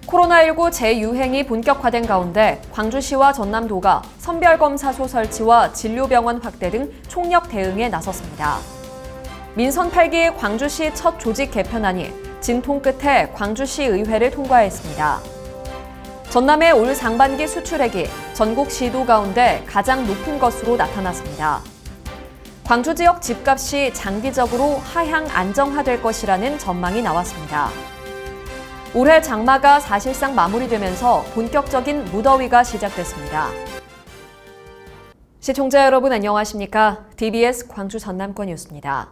코로나19 재유행이 본격화된 가운데 광주시와 전남도가 선별검사소 설치와 진료병원 확대 등 총력 대응에 나섰습니다. 민선 8기 광주시 첫 조직 개편안이 진통 끝에 광주시 의회를 통과했습니다. 전남의 올 상반기 수출액이 전국 시도 가운데 가장 높은 것으로 나타났습니다. 광주 지역 집값이 장기적으로 하향 안정화될 것이라는 전망이 나왔습니다. 올해 장마가 사실상 마무리되면서 본격적인 무더위가 시작됐습니다. 시청자 여러분 안녕하십니까? DBS 광주 전남권 뉴스입니다.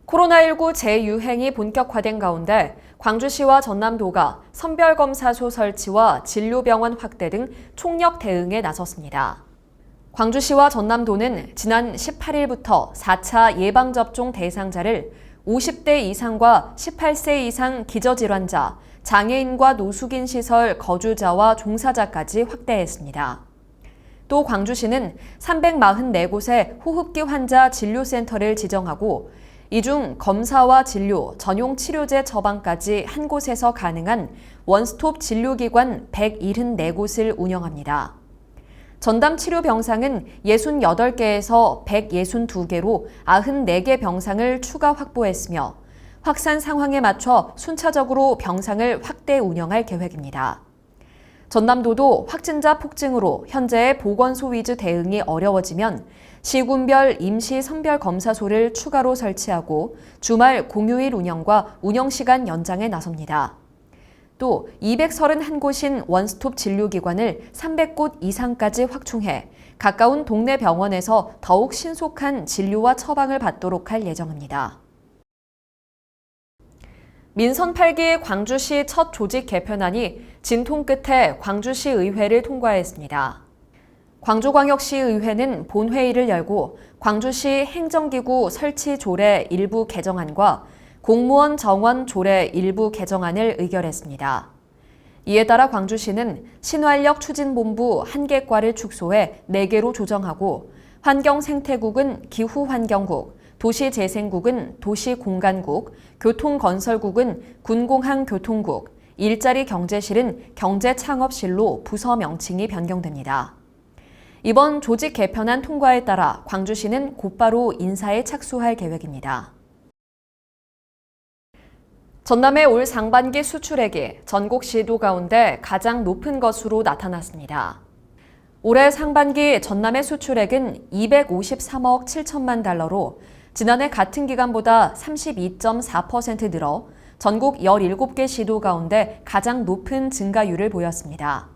코로나19 재유행이 본격화된 가운데 광주시와 전남도가 선별검사소 설치와 진료병원 확대 등 총력 대응에 나섰습니다. 광주시와 전남도는 지난 18일부터 4차 예방접종 대상자를 50대 이상과 18세 이상 기저질환자, 장애인과 노숙인 시설 거주자와 종사자까지 확대했습니다. 또 광주시는 344곳의 호흡기 환자 진료센터를 지정하고 이 중 검사와 진료, 전용 치료제 처방까지 한 곳에서 가능한 원스톱 진료기관 174곳을 운영합니다. 전담 치료 병상은 68개에서 162개로 94개 병상을 추가 확보했으며 확산 상황에 맞춰 순차적으로 병상을 확대 운영할 계획입니다. 전남도도 확진자 폭증으로 현재의 보건소 위주 대응이 어려워지면 시군별 임시 선별검사소를 추가로 설치하고 주말 공휴일 운영과 운영시간 연장에 나섭니다. 또 231곳인 원스톱 진료기관을 300곳 이상까지 확충해 가까운 동네 병원에서 더욱 신속한 진료와 처방을 받도록 할 예정입니다. 민선 8기 광주시 첫 조직 개편안이 진통 끝에 광주시 의회를 통과했습니다. 광주광역시의회는 본회의를 열고 광주시 행정기구 설치 조례 일부 개정안과 공무원 정원 조례 일부 개정안을 의결했습니다. 이에 따라 광주시는 신활력 추진본부 1개과를 축소해 4개로 조정하고 환경생태국은 기후환경국, 도시재생국은 도시공간국, 교통건설국은 군공항교통국, 일자리경제실은 경제창업실로 부서 명칭이 변경됩니다. 이번 조직 개편안 통과에 따라 광주시는 곧바로 인사에 착수할 계획입니다. 전남의 올 상반기 수출액이 전국 시도 가운데 가장 높은 것으로 나타났습니다. 올해 상반기 전남의 수출액은 253억 7천만 달러로 지난해 같은 기간보다 32.4% 늘어 전국 17개 시도 가운데 가장 높은 증가율을 보였습니다.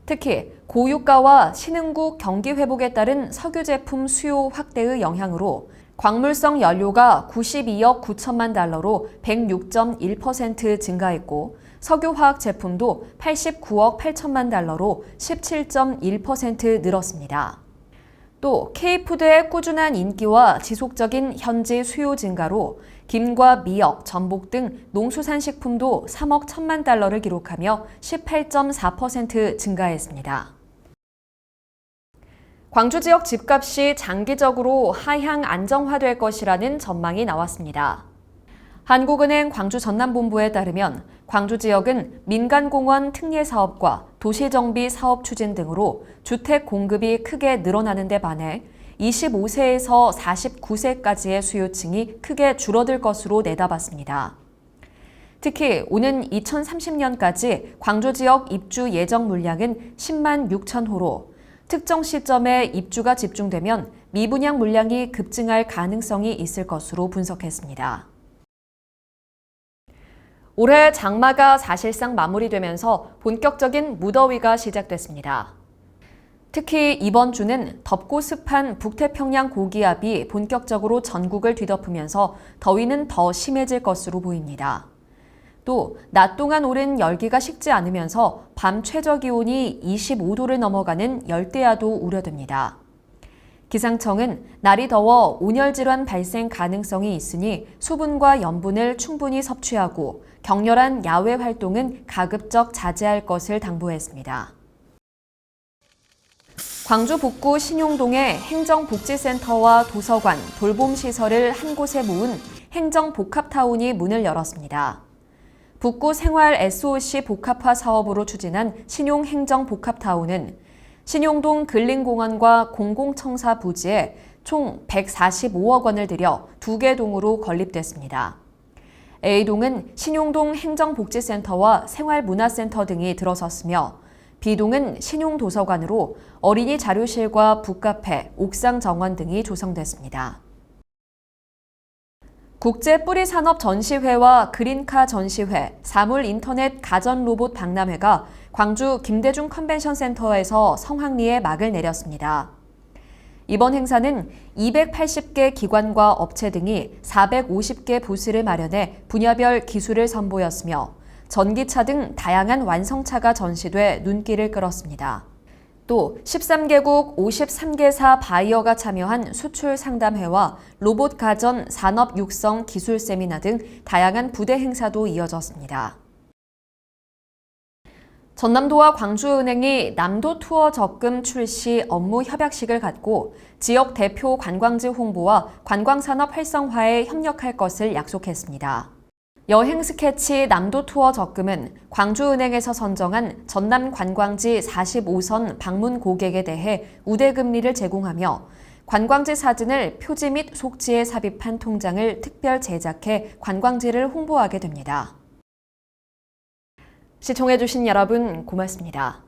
특히 고유가와 신흥국 경기 회복에 따른 석유 제품 수요 확대의 영향으로 광물성 연료가 92억 9천만 달러로 106.1% 증가했고 석유화학 제품도 89억 8천만 달러로 17.1% 늘었습니다. 또 K푸드의 꾸준한 인기와 지속적인 현지 수요 증가로 김과 미역, 전복 등 농수산식품도 3억 1천만 달러를 기록하며 18.4% 증가했습니다. 광주 지역 집값이 장기적으로 하향 안정화될 것이라는 전망이 나왔습니다. 한국은행 광주 전남본부에 따르면 광주 지역은 민간공원 특례 사업과 도시정비 사업 추진 등으로 주택 공급이 크게 늘어나는 데 반해 25세에서 49세까지의 수요층이 크게 줄어들 것으로 내다봤습니다. 특히 오는 2030년까지 광주 지역 입주 예정 물량은 10만 6천 호로 특정 시점에 입주가 집중되면 미분양 물량이 급증할 가능성이 있을 것으로 분석했습니다. 올해 장마가 사실상 마무리되면서 본격적인 무더위가 시작됐습니다. 특히 이번 주는 덥고 습한 북태평양 고기압이 본격적으로 전국을 뒤덮으면서 더위는 더 심해질 것으로 보입니다. 또 낮 동안 오른 열기가 식지 않으면서 밤 최저기온이 25도를 넘어가는 열대야도 우려됩니다. 기상청은 날이 더워 온열질환 발생 가능성이 있으니 수분과 염분을 충분히 섭취하고 격렬한 야외 활동은 가급적 자제할 것을 당부했습니다. 광주 북구 신용동의 행정복지센터와 도서관, 돌봄시설을 한 곳에 모은 행정복합타운이 문을 열었습니다. 북구 생활 SOC 복합화 사업으로 추진한 신용행정복합타운은 신용동 근린공원과 공공청사 부지에 총 145억 원을 들여 2개 동으로 건립됐습니다. A동은 신용동 행정복지센터와 생활문화센터 등이 들어섰으며 B동은 신용도서관으로 어린이 자료실과 북카페, 옥상 정원 등이 조성됐습니다. 국제뿌리산업 전시회와 그린카 전시회, 사물인터넷 가전로봇 박람회가 광주 김대중 컨벤션센터에서 성황리에 막을 내렸습니다. 이번 행사는 280개 기관과 업체 등이 450개 부스를 마련해 분야별 기술을 선보였으며 전기차 등 다양한 완성차가 전시돼 눈길을 끌었습니다. 또 13개국 53개사 바이어가 참여한 수출 상담회와 로봇 가전 산업 육성 기술 세미나 등 다양한 부대 행사도 이어졌습니다. 전남도와 광주은행이 남도 투어 적금 출시 업무 협약식을 갖고 지역 대표 관광지 홍보와 관광산업 활성화에 협력할 것을 약속했습니다. 여행 스케치 남도 투어 적금은 광주은행에서 선정한 전남 관광지 45선 방문 고객에 대해 우대금리를 제공하며 관광지 사진을 표지 및 속지에 삽입한 통장을 특별 제작해 관광지를 홍보하게 됩니다. 시청해주신 여러분 고맙습니다.